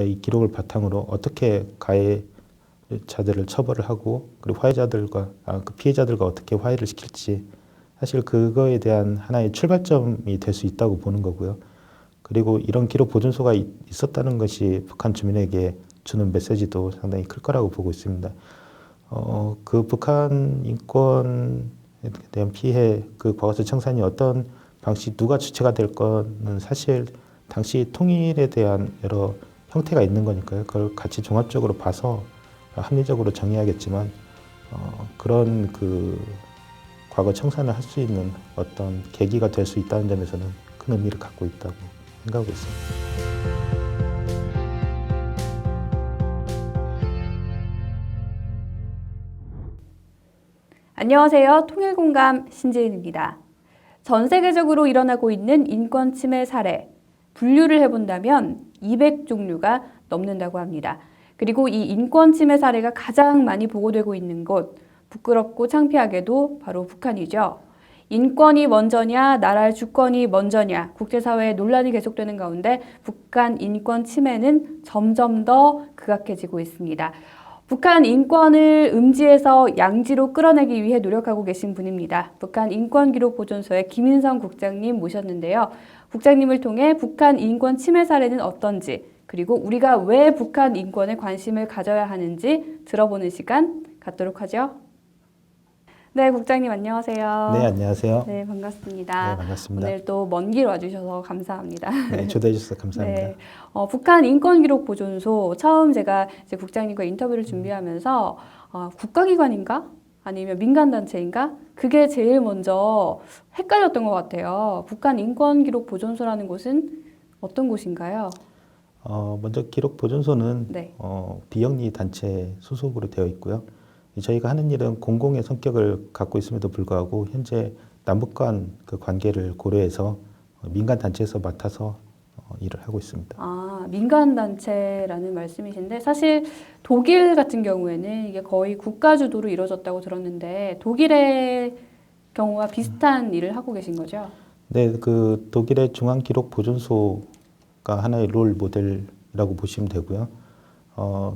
이 기록을 바탕으로 어떻게 가해자들을 처벌을 하고 그리고 그 피해자들과 어떻게 화해를 시킬지 사실 그거에 대한 하나의 출발점이 될 수 있다고 보는 거고요. 그리고 이런 기록 보존소가 있었다는 것이 북한 주민에게 주는 메시지도 상당히 클 거라고 보고 있습니다. 그 북한 인권에 대한 피해, 그 과거사 청산이 어떤 방식, 누가 주체가 될 거는 사실 당시 통일에 대한 여러 형태가 있는 거니까요. 그걸 같이 종합적으로 봐서 합리적으로 정의하겠지만, 그런 그 과거 청산을 할 수 있는 어떤 계기가 될 수 있다는 점에서는 큰 의미를 갖고 있다고 생각하고 있습니다. 안녕하세요. 통일공감 신지은입니다. 전 세계적으로 일어나고 있는 인권 침해 사례, 분류를 해본다면 200종류가 넘는다고 합니다. 그리고 이 인권 침해 사례가 가장 많이 보고되고 있는 곳, 부끄럽고 창피하게도 바로 북한이죠. 인권이 먼저냐, 나라의 주권이 먼저냐, 국제사회의 논란이 계속되는 가운데 북한 인권 침해는 점점 더 극악해지고 있습니다. 북한 인권을 음지에서 양지로 끌어내기 위해 노력하고 계신 분입니다. 북한 인권기록보존소의 김인성 국장님 모셨는데요. 국장님을 통해 북한 인권 침해 사례는 어떤지, 그리고 우리가 왜 북한 인권에 관심을 가져야 하는지 들어보는 시간 갖도록 하죠. 네, 국장님 안녕하세요. 네, 안녕하세요. 네, 반갑습니다. 네, 반갑습니다. 오늘 또 먼 길 와주셔서 감사합니다. 네, 초대해 주셔서 감사합니다. 네, 북한 인권기록보존소 처음 제가 이제 국장님과 인터뷰를 준비하면서 국가기관인가? 아니면 민간단체인가? 그게 제일 먼저 헷갈렸던 것 같아요. 북한 인권기록보존소라는 곳은 어떤 곳인가요? 먼저 기록보존소는 네. 비영리 단체 소속으로 되어 있고요. 저희가 하는 일은 공공의 성격을 갖고 있음에도 불구하고 현재 남북 간 그 관계를 고려해서 민간 단체에서 맡아서 일을 하고 있습니다. 민간단체라는 말씀이신데 사실 독일 같은 경우에는 이게 거의 국가 주도로 이루어졌다고 들었는데 독일의 경우와 비슷한 일을 하고 계신 거죠? 네, 그 독일의 중앙기록보존소가 하나의 롤 모델이라고 보시면 되고요.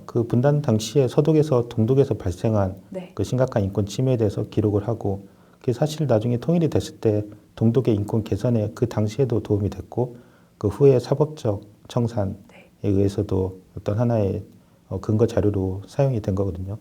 그 분단 당시에 서독에서 동독에서 발생한 네. 그 심각한 인권 침해에 대해서 기록을 하고 그게 사실 나중에 통일이 됐을 때 동독의 인권 개선에 그 당시에도 도움이 됐고 그 후에 사법적 청산에 의해서도 어떤 하나의 근거 자료로 사용이 된 거거든요.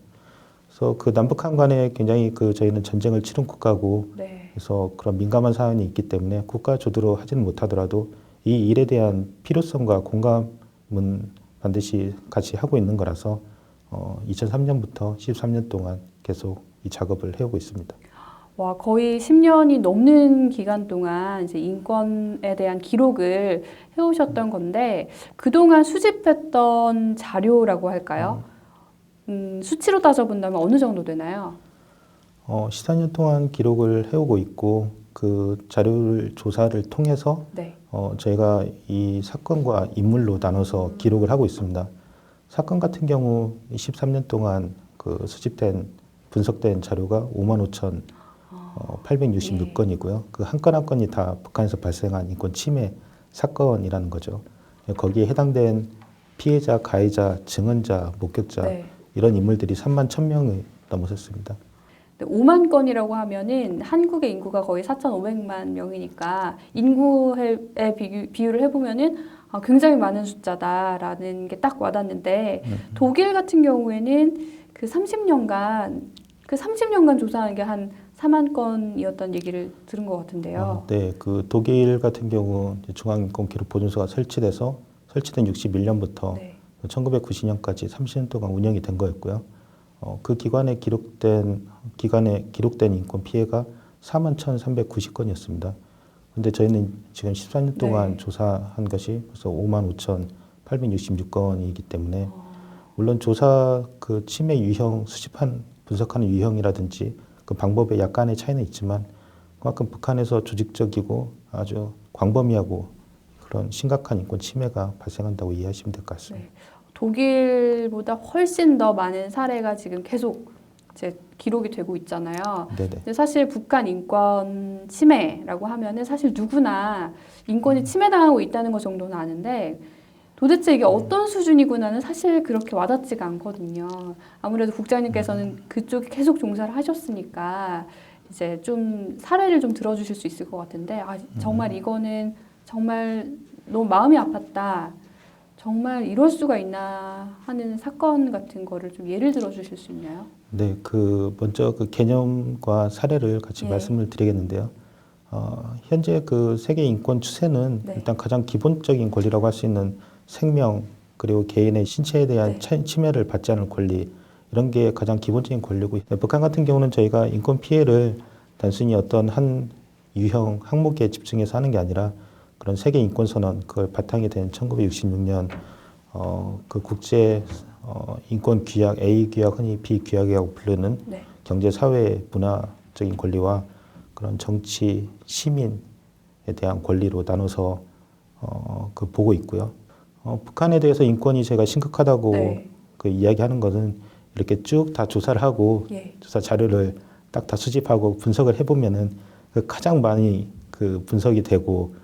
그래서 그 남북한 간에 굉장히 저희는 전쟁을 치른 국가고 그래서 그런 민감한 사안이 있기 때문에 국가 주도로 하지는 못하더라도 이 일에 대한 필요성과 공감은 반드시 같이 하고 있는 거라서 2003년부터 13년 동안 계속 이 작업을 해오고 있습니다. 와, 거의 10년이 넘는 기간 동안 이제 인권에 대한 기록을 해오셨던 건데 그동안 수집했던 자료라고 할까요? 수치로 따져본다면 어느 정도 되나요? 14년 동안 기록을 해오고 있고 그 자료를 조사를 통해서 저희가 이 사건과 인물로 나눠서 기록을 하고 있습니다. 사건 같은 경우 13년 동안 그 수집된 분석된 자료가 55,866건이고요. 그 한 건 한 건이 다 북한에서 발생한 인권 침해 사건이라는 거죠. 거기에 해당된 피해자, 가해자, 증언자, 목격자 이런 인물들이 3만 1,000명이 넘었었습니다. 5만 건이라고 하면은 한국의 인구가 거의 4,500만 명이니까 인구에 비유를 해보면은 굉장히 많은 숫자다라는 게 딱 와닿는데 독일 같은 경우에는 그 30년간 조사한 게 한 4만 건이었던 얘기를 들은 것 같은데요. 네, 그 독일 같은 경우 중앙인권기록보존소가 설치된 61년부터 1990년까지 30년 동안 운영이 된 거였고요. 그 기간에 기록된 인권 피해가 41,390건이었습니다. 근데 저희는 지금 14년 동안 조사한 것이 벌써 55,866건이기 때문에 물론 조사 그 침해 유형 분석하는 유형이라든지 그 방법에 약간의 차이는 있지만 그만큼 북한에서 조직적이고 아주 광범위하고 그런 심각한 인권 침해가 발생한다고 이해하시면 될 것 같습니다. 독일보다 훨씬 더 많은 사례가 지금 계속 이제 기록이 되고 있잖아요. 근데 사실 북한 인권 침해라고 하면은 사실 누구나 인권이 침해당하고 있다는 것 정도는 아는데 도대체 이게 어떤 수준이구나는 사실 그렇게 와닿지가 않거든요. 아무래도 국장님께서는 그쪽에 계속 종사를 하셨으니까 이제 좀 사례를 좀 들어주실 수 있을 것 같은데, 정말 이거는 정말 너무 마음이 아팠다. 정말 이럴 수가 있나 하는 사건 같은 거를 좀 예를 들어 주실 수 있나요? 네, 먼저 그 개념과 사례를 같이 예. 말씀을 드리겠는데요. 현재 그 세계 인권 추세는 네. 일단 가장 기본적인 권리라고 할 수 있는 생명, 그리고 개인의 신체에 대한 네. 침해를 받지 않을 권리, 이런 게 가장 기본적인 권리고, 북한 같은 경우는 저희가 인권 피해를 단순히 어떤 한 유형 항목에 집중해서 하는 게 아니라 그런 세계 인권 선언, 그걸 바탕이 된 1966년 그 국제 인권 규약, A 규약, 흔히 B 규약이라고 부르는 네. 경제, 사회, 문화적인 권리와 그런 정치, 시민에 대한 권리로 나눠서 보고 있고요. 북한에 대해서 인권이 제가 심각하다고 네. 그 이야기하는 것은 이렇게 쭉 다 조사를 하고 예. 조사 자료를 딱 다 수집하고 분석을 해보면은 그 가장 많이 그 분석이 되고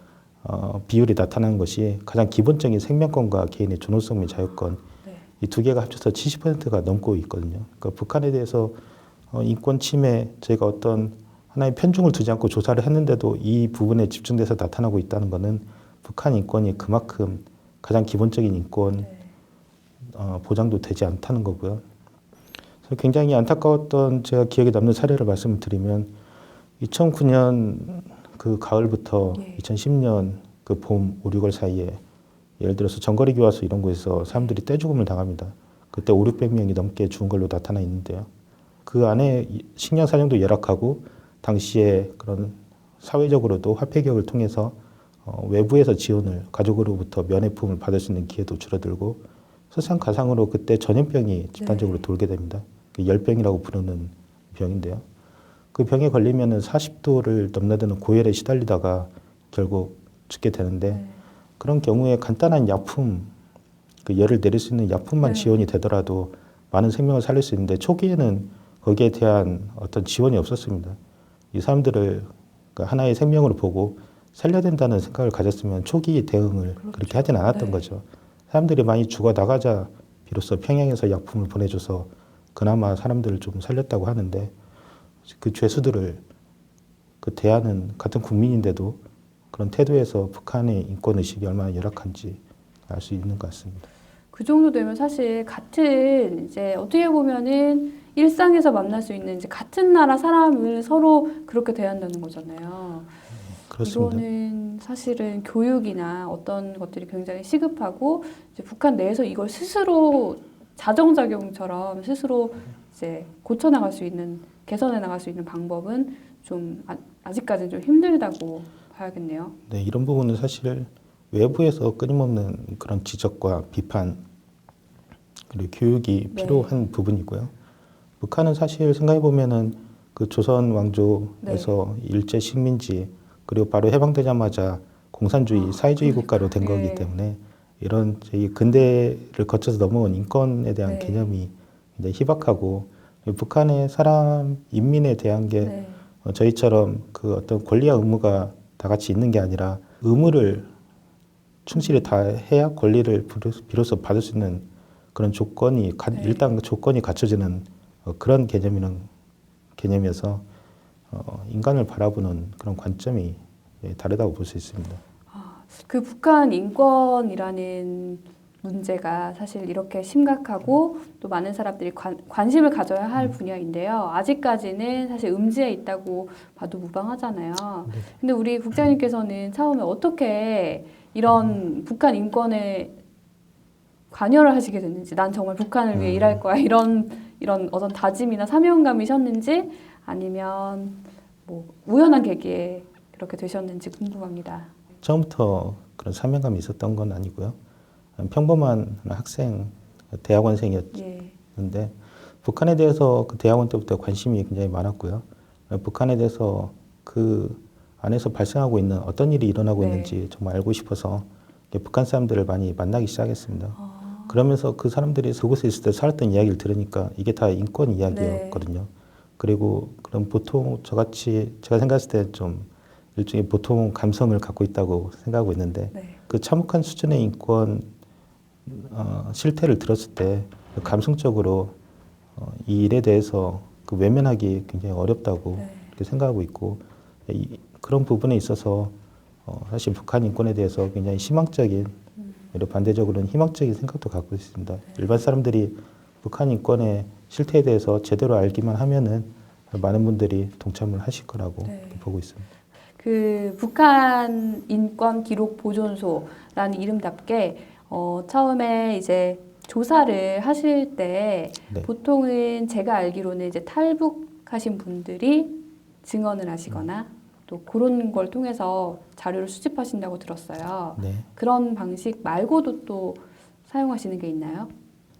비율이 나타나는 것이 가장 기본적인 생명권과 개인의 존엄성 및 자유권, 네. 이 두 개가 합쳐서 70%가 넘고 있거든요. 그러니까 북한에 대해서 인권 침해, 저희가 어떤 하나의 편중을 두지 않고 조사를 했는데도 이 부분에 집중돼서 나타나고 있다는 것은 북한 인권이 그만큼 가장 기본적인 인권 네. 보장도 되지 않다는 거고요. 그래서 굉장히 안타까웠던 제가 기억에 남는 사례를 말씀을 드리면 2009년 그 가을부터 예. 2010년 그 봄 5, 6월 사이에 예를 들어서 정거리 교화소 이런 곳에서 사람들이 떼죽음을 당합니다. 그때 5, 600명이 넘게 죽은 걸로 나타나 있는데요. 그 안에 식량 사정도 열악하고 당시에 그런 사회적으로도 화폐 개혁을 통해서 외부에서 지원을 가족으로부터 면회품을 받을 수 있는 기회도 줄어들고 설상가상으로 그때 전염병이 집단적으로 돌게 됩니다. 그 열병이라고 부르는 병인데요. 그 병에 걸리면은 40도를 넘나드는 고열에 시달리다가 결국 죽게 되는데 네. 그런 경우에 간단한 약품, 그 열을 내릴 수 있는 약품만 네. 지원이 되더라도 많은 생명을 살릴 수 있는데 초기에는 거기에 대한 어떤 지원이 없었습니다. 이 사람들을 하나의 생명으로 보고 살려야 된다는 생각을 가졌으면 초기 대응을 그렇죠. 그렇게 하진 않았던 네. 거죠. 사람들이 많이 죽어 나가자 비로소 평양에서 약품을 보내줘서 그나마 사람들을 좀 살렸다고 하는데 그 죄수들을 그 대하는 같은 국민인데도 그런 태도에서 북한의 인권 의식이 얼마나 열악한지 알 수 있는 것 같습니다. 그 정도 되면 사실 같은 이제 어떻게 보면은 일상에서 만날 수 있는 이제 같은 나라 사람을 서로 그렇게 대한다는 거잖아요. 그렇습니다. 이거는 사실은 교육이나 어떤 것들이 굉장히 시급하고 이제 북한 내에서 이걸 스스로 자정작용처럼 스스로 이제 고쳐나갈 수 있는 개선해 나갈 수 있는 방법은 좀 아직까지는 좀 힘들다고 봐야겠네요. 네, 이런 부분은 사실 외부에서 끊임없는 그런 지적과 비판 그리고 교육이 네. 필요한 부분이고요. 북한은 사실 생각해 보면은 그 조선 왕조에서 일제 식민지 그리고 바로 해방되자마자 공산주의 사회주의 국가로 된 거기 때문에 이런 저희 근대를 거쳐서 넘어온 인권에 대한 개념이 굉장히 희박하고 북한의 사람 인민에 대한 게 저희처럼 그 어떤 권리와 의무가 다 같이 있는 게 아니라 의무를 충실히 다 해야 권리를 비로소 받을 수 있는 그런 조건이 일단 조건이 갖춰지는 그런 개념이어서 인간을 바라보는 그런 관점이 다르다고 볼 수 있습니다. 그 북한 인권이라는 문제가 사실 이렇게 심각하고 또 많은 사람들이 관심을 가져야 할 분야인데요. 아직까지는 사실 음지에 있다고 봐도 무방하잖아요. 근데 우리 국장님께서는 처음에 어떻게 이런 북한 인권에 관여를 하시게 됐는지, 난 정말 북한을 위해 일할 거야, 이런 어떤 다짐이나 사명감이셨는지, 아니면 뭐 우연한 계기에 그렇게 되셨는지 궁금합니다. 처음부터 그런 사명감이 있었던 건 아니고요. 평범한 학생, 대학원생이었는데 북한에 대해서 그 대학원 때부터 관심이 굉장히 많았고요. 북한에 대해서 그 안에서 발생하고 있는 어떤 일이 일어나고 있는지 정말 알고 싶어서 북한 사람들을 많이 만나기 시작했습니다. 그러면서 그 사람들이 그곳에 있을 때 살았던 이야기를 들으니까 이게 다 인권 이야기였거든요. 그리고 그럼 보통 저같이 제가 생각했을 때 좀 일종의 보통 감성을 갖고 있다고 생각하고 있는데 그 참혹한 수준의 인권 실태를 들었을 때 감성적으로 이 일에 대해서 그 외면하기 굉장히 어렵다고 이렇게 생각하고 있고 그런 부분에 있어서 사실 북한 인권에 대해서 굉장히 희망적인 오히려 반대적으로는 희망적인 생각도 갖고 있습니다. 일반 사람들이 북한 인권의 실태에 대해서 제대로 알기만 하면은 많은 분들이 동참을 하실 거라고 이렇게 보고 있습니다. 그 북한 인권 기록 보존소라는 이름답게 처음에 이제 조사를 하실 때 네. 보통은 제가 알기로는 이제 탈북하신 분들이 증언을 하시거나 또 그런 걸 통해서 자료를 수집하신다고 들었어요. 네. 그런 방식 말고도 또 사용하시는 게 있나요?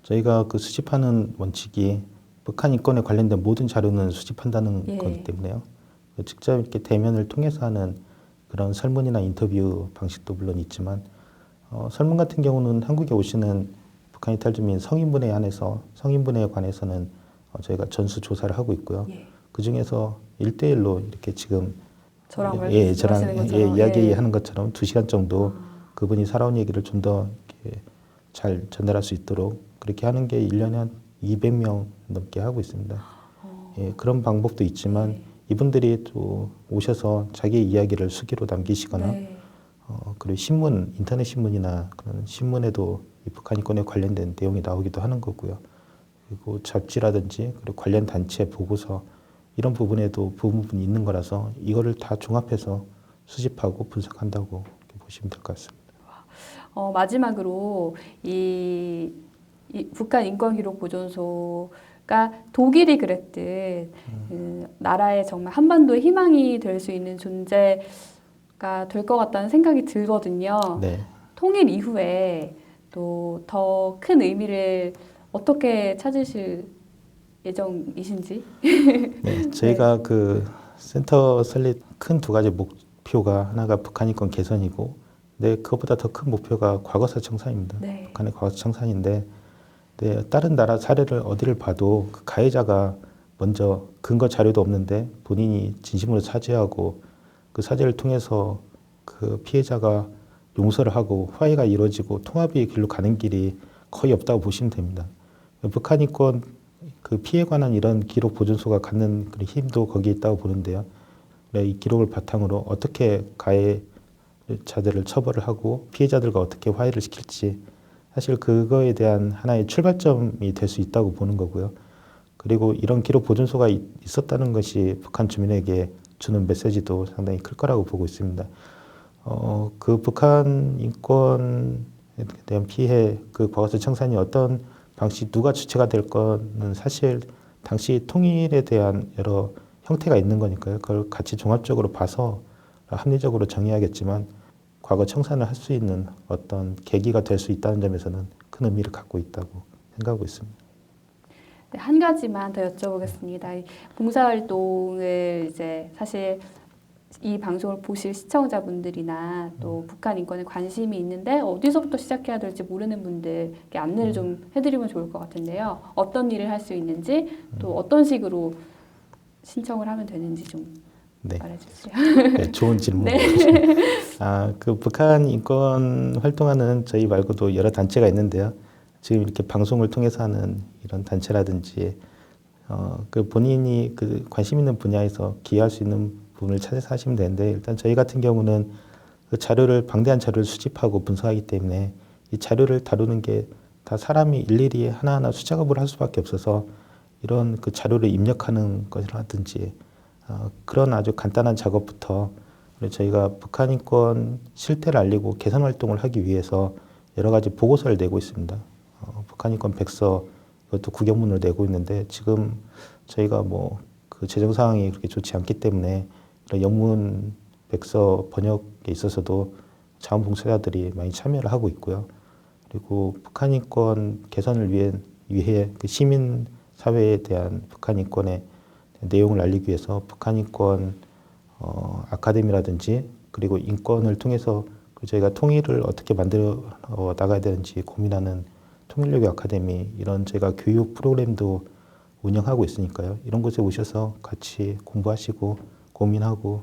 저희가 그 수집하는 원칙이 북한 인권에 관련된 모든 자료는 수집한다는 예. 거기 때문에요. 직접 이렇게 대면을 통해서 하는 그런 설문이나 인터뷰 방식도 물론 있지만 설문 같은 경우는 한국에 오시는 북한 이탈 주민 성인분에 한해서 성인분에 관해서는 저희가 전수 조사를 하고 있고요. 예. 그 중에서 1대1로 이렇게 지금 저랑 저랑 말씀하시는 것처럼 이야기하는 것처럼 2시간 정도 그분이 살아온 얘기를 좀 더 잘 전달할 수 있도록 그렇게 하는 게 1년에 한 200명 넘게 하고 있습니다. 예, 그런 방법도 있지만 이분들이 또 오셔서 자기 이야기를 수기로 남기시거나 네. 그리고 신문, 인터넷 신문이나 그런 신문에도 이 북한 인권에 관련된 내용이 나오기도 하는 거고요. 그리고 잡지라든지 그리고 관련 단체 보고서 이런 부분에도 부분이 있는 거라서 이거를 다 종합해서 수집하고 분석한다고 이렇게 보시면 될 것 같습니다. 마지막으로 이 북한 인권기록보존소가 독일이 그랬듯 나라의 정말 한반도의 희망이 될 수 있는 존재가 될 것 같다는 생각이 들거든요. 네. 통일 이후에 또 더 큰 의미를 어떻게 찾으실 예정이신지? 네, 저희가 그 센터 설립 큰 두 가지 목표가 하나가 북한 인권 개선이고, 네, 그것보다 더 큰 목표가 과거사 청산입니다. 네. 북한의 과거사 청산인데, 네, 다른 나라 사례를 어디를 봐도 그 가해자가 먼저 근거 자료도 없는데 본인이 진심으로 사죄하고 그 사죄를 통해서 그 피해자가 용서를 하고 화해가 이루어지고 통합의 길로 가는 길이 거의 없다고 보시면 됩니다. 북한 인권 그 피해에 관한 이런 기록 보존소가 갖는 그런 힘도 거기에 있다고 보는데요. 이 기록을 바탕으로 어떻게 가해자들을 처벌을 하고 피해자들과 어떻게 화해를 시킬지 사실 그거에 대한 하나의 출발점이 될 수 있다고 보는 거고요. 그리고 이런 기록 보존소가 있었다는 것이 북한 주민에게 주는 메시지도 상당히 클 거라고 보고 있습니다. 그 북한 인권에 대한 피해, 그 과거사 청산이 어떤 방식, 누가 주체가 될 거는 사실 당시 통일에 대한 여러 형태가 있는 거니까요. 그걸 같이 종합적으로 봐서 합리적으로 정의하겠지만 과거 청산을 할 수 있는 어떤 계기가 될 수 있다는 점에서는 큰 의미를 갖고 있다고 생각하고 있습니다. 네, 한 가지만 더 여쭤보겠습니다. 이 봉사활동을 이제 사실 이 방송을 보실 시청자분들이나 또 북한 인권에 관심이 있는데 어디서부터 시작해야 될지 모르는 분들께 안내를 좀 해드리면 좋을 것 같은데요. 어떤 일을 할 수 있는지 또 어떤 식으로 신청을 하면 되는지 좀 네. 말해주세요. 네, 좋은 질문. 네. 그 북한 인권 활동하는 저희 말고도 여러 단체가 있는데요. 지금 이렇게 방송을 통해서 하는 이런 단체라든지, 그 본인이 그 관심 있는 분야에서 기여할 수 있는 부분을 찾아서 하시면 되는데, 일단 저희 같은 경우는 그 자료를, 방대한 자료를 수집하고 분석하기 때문에 이 자료를 다루는 게 다 사람이 일일이 하나하나 수작업을 할 수밖에 없어서 이런 그 자료를 입력하는 것이라든지, 그런 아주 간단한 작업부터 저희가 북한 인권 실태를 알리고 개선 활동을 하기 위해서 여러 가지 보고서를 내고 있습니다. 북한 인권 백서 이것도 구경문을 내고 있는데 지금 저희가 뭐 그 재정 상황이 그렇게 좋지 않기 때문에 그런 영문 백서 번역에 있어서도 자원봉사자들이 많이 참여를 하고 있고요. 그리고 북한 인권 개선을 위해 그 시민 사회에 대한 북한 인권의 내용을 알리기 위해서 북한 인권 아카데미라든지 그리고 인권을 통해서 저희가 통일을 어떻게 만들어 나가야 되는지 고민하는 통일교육 아카데미 이런 저희가 교육 프로그램도 운영하고 있으니까요. 이런 곳에 오셔서 같이 공부하시고 고민하고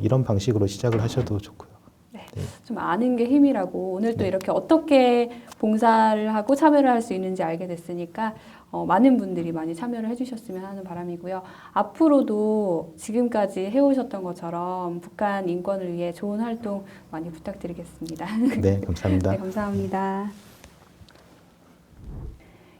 이런 방식으로 시작을 하셔도 좋고요. 네, 좀 아는 게 힘이라고 오늘 또 이렇게 어떻게 봉사를 하고 참여를 할 수 있는지 알게 됐으니까 많은 분들이 많이 참여를 해주셨으면 하는 바람이고요. 앞으로도 지금까지 해오셨던 것처럼 북한 인권을 위해 좋은 활동 많이 부탁드리겠습니다. 네, 감사합니다. 네, 감사합니다.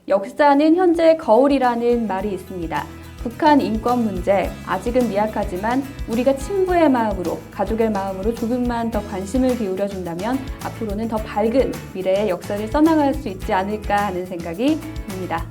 역사는 현재 거울이라는 말이 있습니다. 북한 인권 문제 아직은 미약하지만 우리가 친구의 마음으로 가족의 마음으로 조금만 더 관심을 기울여준다면 앞으로는 더 밝은 미래의 역사를 써나갈 수 있지 않을까 하는 생각이 듭니다.